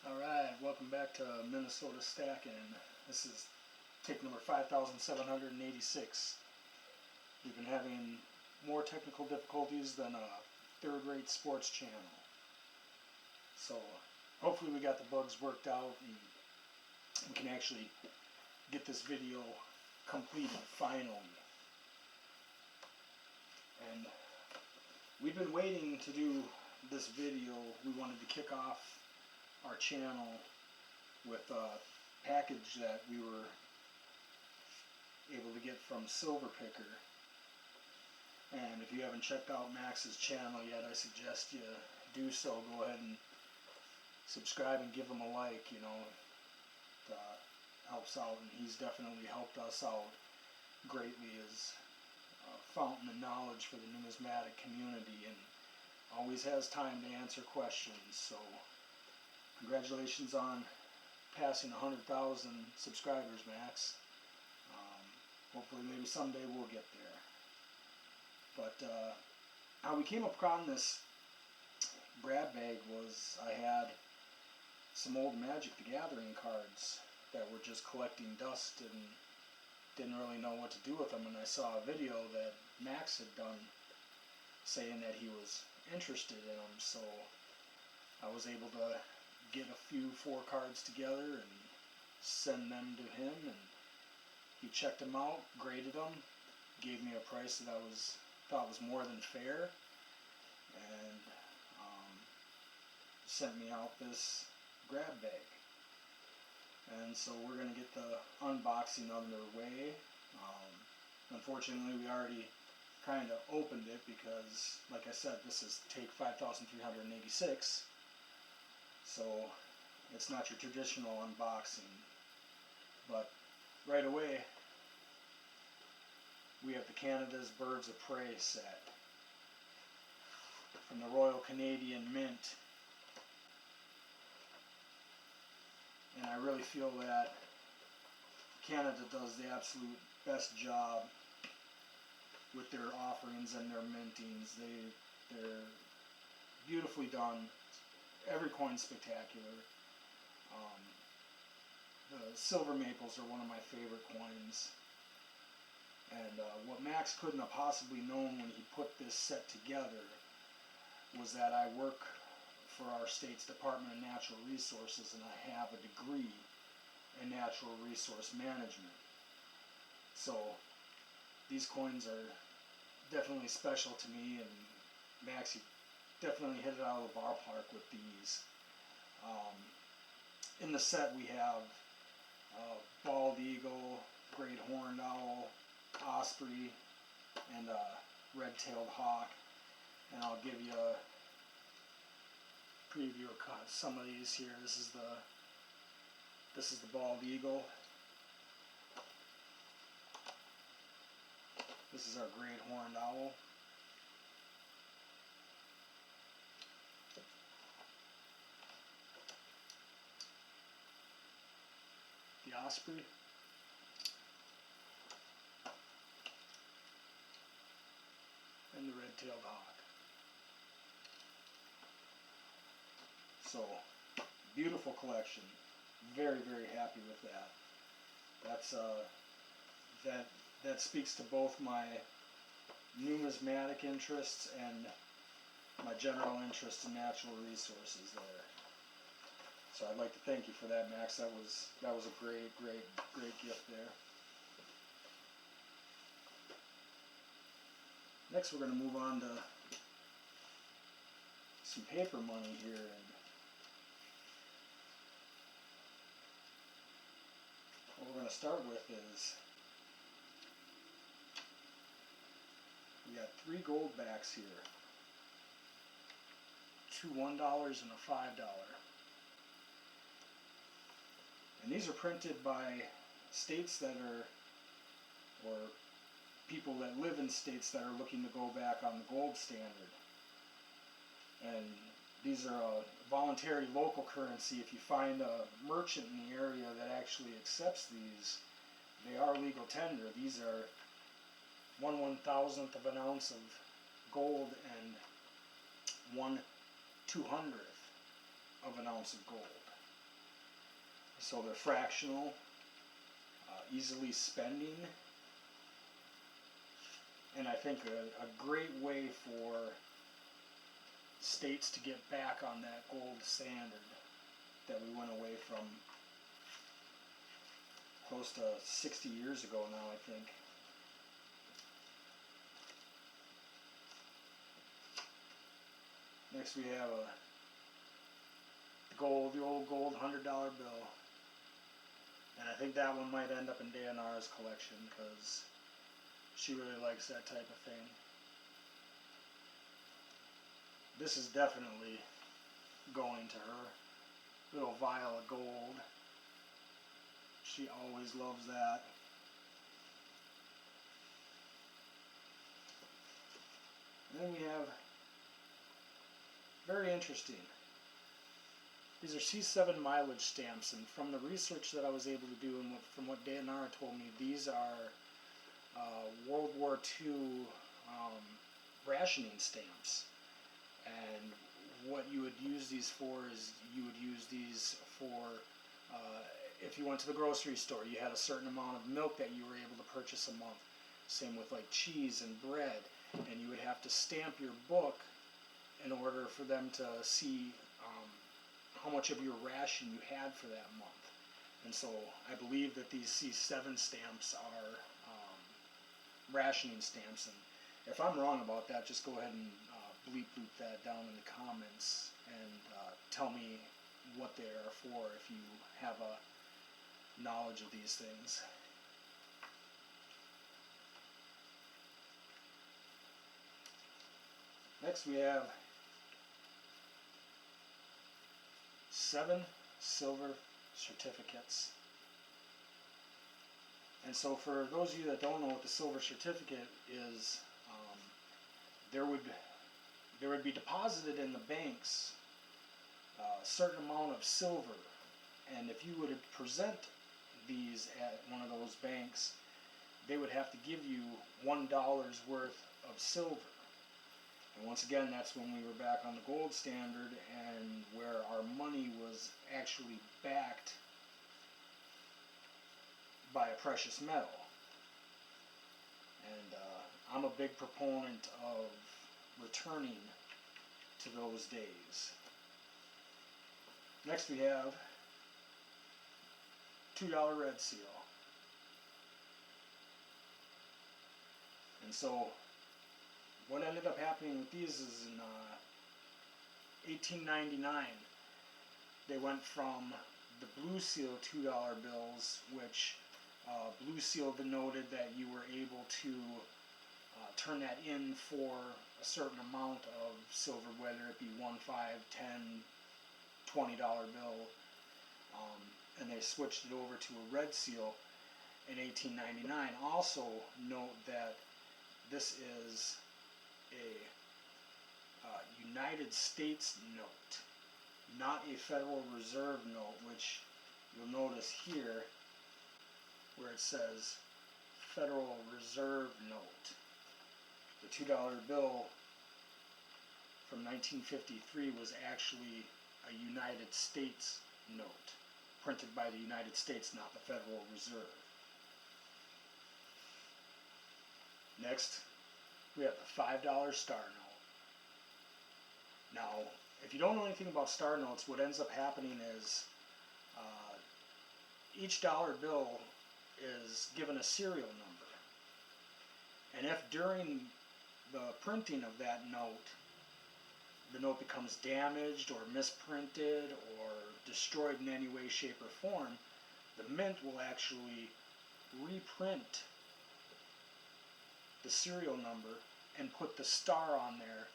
Alright, welcome back to Minnesota Stacking. This is take number 5786. We've been having more technical difficulties than a third-rate sports channel. So hopefully we got the bugs worked out and we can actually get this video completed finally. And we've been waiting to do this video. We wanted to kick off our channel with a package that we were able to get from Silverpicker. And if you haven't checked out Max's channel yet, I suggest you do so. Go ahead and subscribe and give him a like. You know, it helps out, and he's definitely helped us out greatly as a fountain of knowledge for the numismatic community, and always has time to answer questions. So congratulations on passing 100,000 subscribers, Max. Hopefully maybe someday we'll get there. But how we came upon this grab bag was I had some old Magic the Gathering cards that were just collecting dust and didn't really know what to do with them, and I saw a video that Max had done saying that he was interested in them, so I was able to get a few 4 cards together and send them to him, and he checked them out, graded them, gave me a price that I thought was more than fair, and sent me out this grab bag. And so we're going to get the unboxing underway. Unfortunately, we already kind of opened it because, like I said, this is take 5386. So it's not your traditional unboxing. But right away, we have the Canada's Birds of Prey set from the Royal Canadian Mint. And I really feel that Canada does the absolute best job with their offerings and their mintings. They're beautifully done. Every coin's spectacular. The silver maples are one of my favorite coins. And what Max couldn't have possibly known when he put this set together was that I work for our state's Department of Natural Resources, and I have a degree in natural resource management. So these coins are definitely special to me, and Max, you definitely hit it out of the ballpark with these. In the set we have bald eagle, great horned owl, osprey, and a red-tailed hawk. And I'll give you a preview of some of these here. This is the bald eagle. This is our great horned owl. The osprey. And the red-tailed hawk. So, beautiful collection. Very, very happy with that. That's that speaks to both my numismatic interests and my general interest in natural resources there. So I'd like to thank you for that, Max. That was a great gift there. Next, we're going to move on to some paper money here, and what we're going to start with is we got 3 gold backs here, 2 $1 and a $5. And these are printed by states that are, or people that live in states that are looking to go back on the gold standard. And these are a voluntary local currency. If you find a merchant in the area that actually accepts these, they are legal tender. These are 1/1000th of an ounce of gold and 1/200th of an ounce of gold. So they're fractional, easily spending, and I think a great way for states to get back on that gold standard that we went away from close to 60 years ago now, I think. Next we have the old gold $100 bill. And I think that one might end up in DNR's collection because she really likes that type of thing. This is definitely going to her. Little vial of gold. She always loves that. And then we have, very interesting, these are C7 mileage stamps, and from the research that I was able to do and from what DNR told me, these are World War II rationing stamps. And what you would use these for is you would use these for if you went to the grocery store, you had a certain amount of milk that you were able to purchase a month. Same with like cheese and bread, and you would have to stamp your book in order for them to see how much of your ration you had for that month. And so I believe that these C7 stamps are rationing stamps, and if I'm wrong about that, just go ahead and bleep that down in the comments and tell me what they are for if you have a knowledge of these things. Next we have 7 silver certificates. And so for those of you that don't know what the silver certificate is, there would be deposited in the banks a certain amount of silver, and if you would present these at one of those banks, they would have to give you $1 worth of silver. And once again, that's when we were back on the gold standard and where our money was actually backed by a precious metal. And I'm a big proponent of returning to those days. Next we have $2 red seal. And so what ended up happening with these is in 1899 they went from the blue seal $2 bills, which blue seal denoted that you were able to turn that in for a certain amount of silver, whether it be 1, 5, 10, $20 bill, and they switched it over to a red seal in 1899. Also note that this is a United States note, not a Federal Reserve note, which you'll notice here where it says Federal Reserve note. The $2 bill from 1953 was actually a United States note, printed by the United States, not the Federal Reserve. Next, we have the $5 star note. Now, if you don't know anything about star notes, what ends up happening is each dollar bill is given a serial number. And if during the printing of that note, the note becomes damaged or misprinted or destroyed in any way, shape, or form, the mint will actually reprint the serial number and put the star on there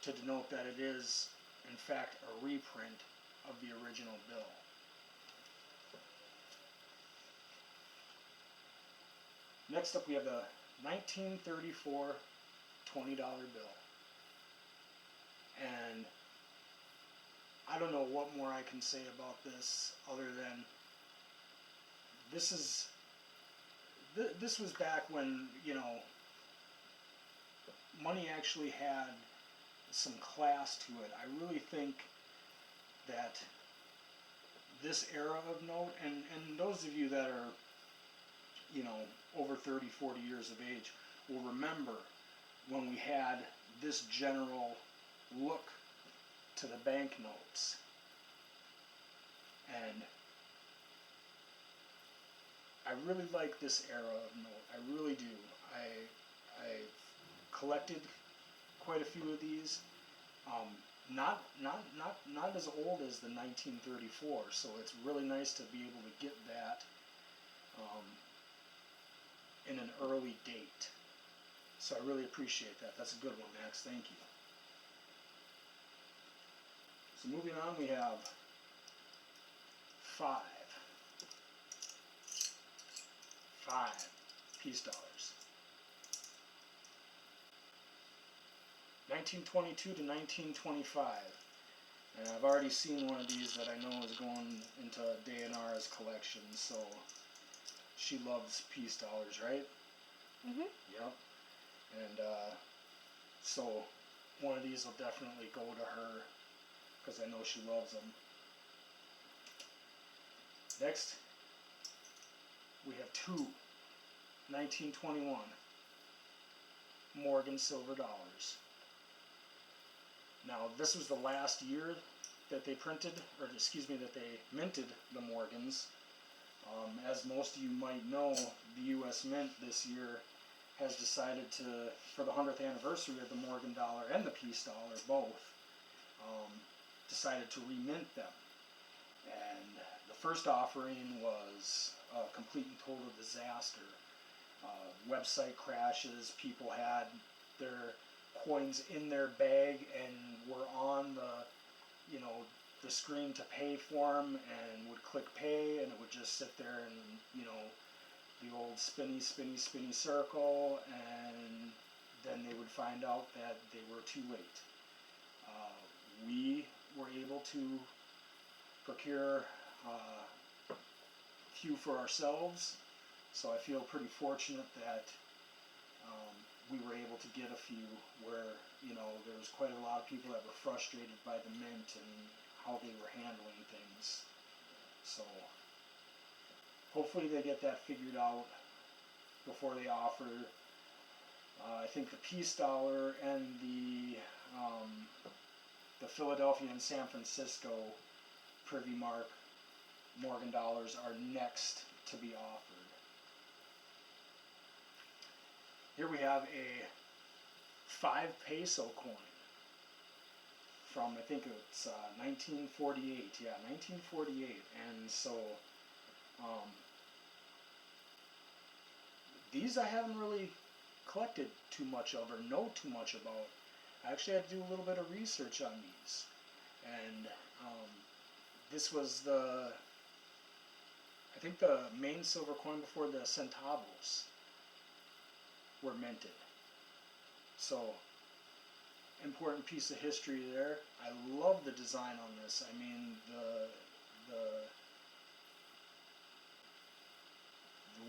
to denote that it is, in fact, a reprint of the original bill. Next up we have the 1934 $20 bill. And I don't know what more I can say about this other than this was back when, you know, money actually had some class to it. I really think that this era of note, and those of you that are, you know, over 30, 40 years of age will remember when we had this general look to the banknotes. And I really like this era of note. I really do. I've collected quite a few of these. Not as old as the 1934, so it's really nice to be able to get that in an early date. So I really appreciate that. That's a good one, Max. Thank you. So moving on, we have 5 peace dollars. 1922 to 1925. And I've already seen one of these that I know is going into Dayanara's collection, so she loves peace dollars, right? Mhm. Yep. And so one of these will definitely go to her because I know she loves them. Next, we have 2 1921 Morgan silver dollars. Now, this was the last year that they printed, or excuse me, that they minted the Morgans. As most of you might know, the U.S. Mint this year has decided to, for the 100th anniversary of the Morgan dollar and the peace dollar, both, decided to remint them. And the first offering was a complete and total disaster. Website crashes, people had their coins in their bag and were on the, you know, the screen to pay for them and would click pay and it would just sit there and, you know, the old spinny circle, and then they would find out that they were too late. We were able to procure a few for ourselves, so I feel pretty fortunate that we were able to get a few where, you know, there was quite a lot of people that were frustrated by the mint and how they were handling things. So hopefully they get that figured out before they offer. I think the peace dollar and the Philadelphia and San Francisco Privy Mark Morgan dollars are next to be offered. Here we have a 5 peso coin from, I think it's 1948. Yeah, 1948. And so these I haven't really collected too much of or know too much about. I actually had to do a little bit of research on these. And this was the, I think the main silver coin before the centavos were minted. So, important piece of history there. I love the design on this. I mean, the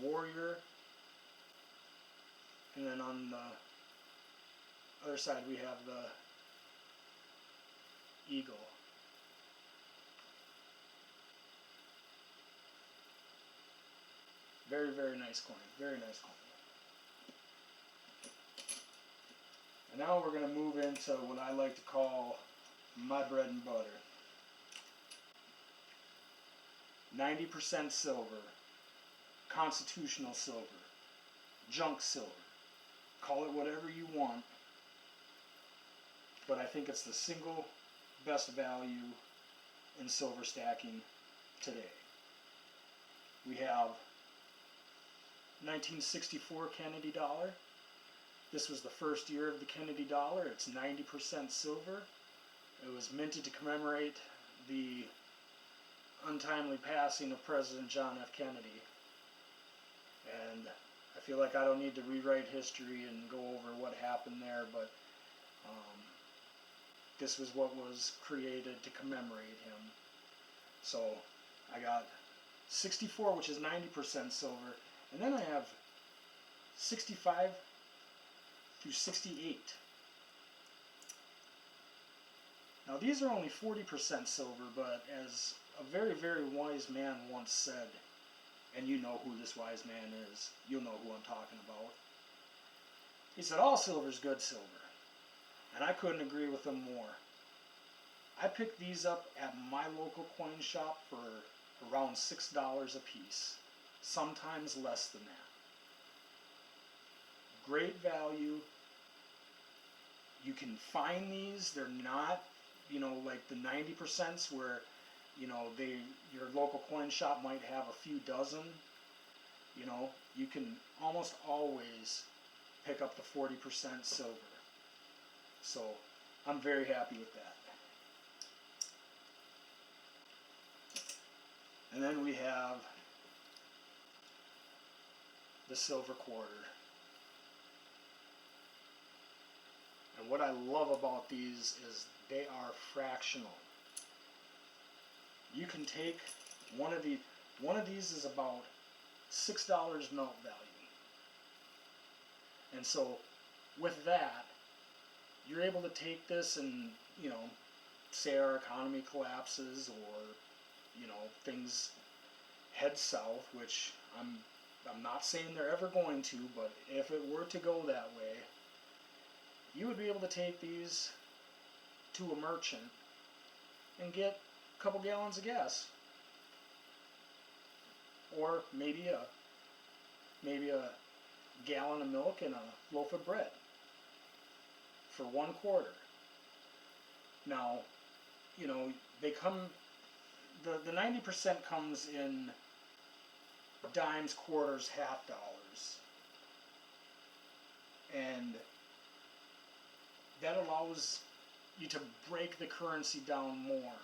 warrior, and then on the other side we have the eagle. Very, very nice coin. Very nice coin. And now we're going to move into what I like to call my bread and butter. 90% silver, constitutional silver, junk silver. Call it whatever you want. But I think it's the single best value in silver stacking today. We have 1964 Kennedy dollar. This was the first year of the Kennedy dollar. It's 90% silver. It was minted to commemorate the untimely passing of President John F. Kennedy. And I feel like I don't need to rewrite history and go over what happened there, but this was what was created to commemorate him. So I got 64, which is 90% silver, and then I have 65 through 68. Now these are only 40% silver, but as a very, very wise man once said, and you know who this wise man is, you'll know who I'm talking about. He said, all silver's good silver. And I couldn't agree with him more. I picked these up at my local coin shop for around $6 a piece, sometimes less than that. Great value. You can find these. They're not, like the 90% where, your local coin shop might have a few dozen. You can almost always pick up the 40% silver. So I'm very happy with that. And then we have the silver quarter. And what I love about these is they are fractional. You can take one of these is about $6 melt value. And so with that, you're able to take this and, say our economy collapses or, things head south, which I'm not saying they're ever going to, but if it were to go that way, you would be able to take these to a merchant and get a couple gallons of gas, or maybe a gallon of milk and a loaf of bread for $1. Now, they come, the 90% comes in dimes, quarters, half dollars, and that allows you to break the currency down more,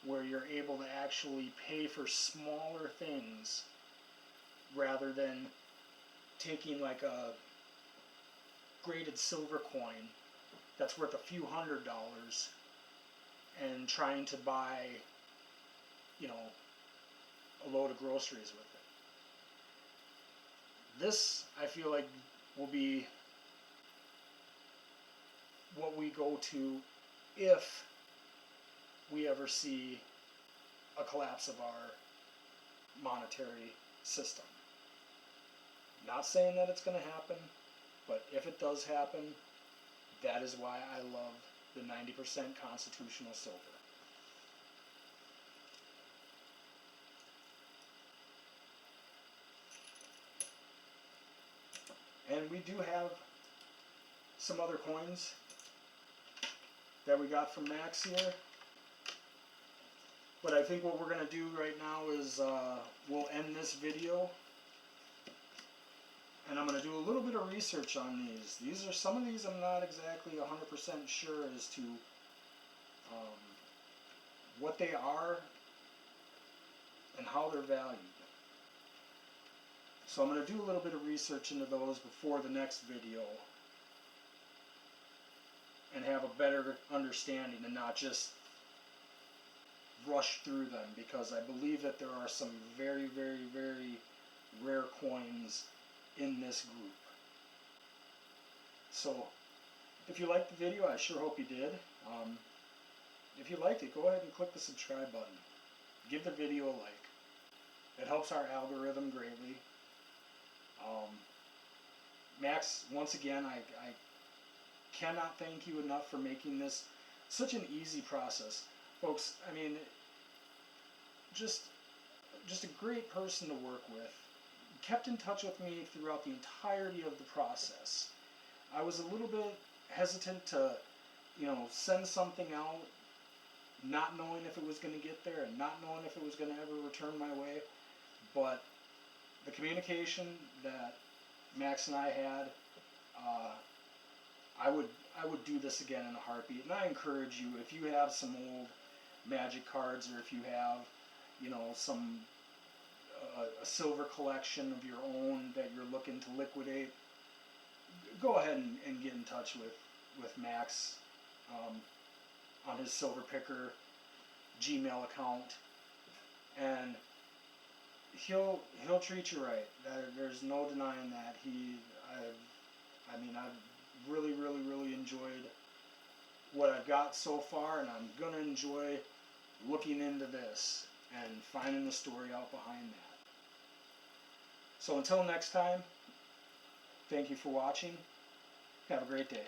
where you're able to actually pay for smaller things rather than taking like a graded silver coin that's worth a few $100s and trying to buy, a load of groceries with it. This, I feel like, will be what we go to if we ever see a collapse of our monetary system. Not saying that it's going to happen, but if it does happen, that is why I love the 90% constitutional silver. And we do have some other coins that we got from Max here. But I think what we're going to do right now is we'll end this video. And I'm going to do a little bit of research on these. Some of these I'm not exactly 100% sure as to what they are and how they're valued. So I'm going to do a little bit of research into those before the next video and have a better understanding and not just rush through them, because I believe that there are some very, very, very rare coins in this group. So if you liked the video, I sure hope you did. If you liked it, go ahead and click the subscribe button. Give the video a like. It helps our algorithm greatly. Max, once again, I cannot thank you enough for making this such an easy process. Folks, I mean, just a great person to work with. Kept in touch with me throughout the entirety of the process. I was a little bit hesitant to, send something out, not knowing if it was going to get there and not knowing if it was going to ever return my way. But the communication that Max and I had, I would do this again in a heartbeat. And I encourage you, if you have some old Magic cards, or if you have, some a silver collection of your own that you're looking to liquidate, go ahead and get in touch with Max on his Silverpicker Gmail account, and he'll treat you right. There's no denying that. I've really, really, really enjoyed what I've got so far, and I'm gonna enjoy looking into this. and finding the story out behind that. So until next time, thank you for watching. Have a great day.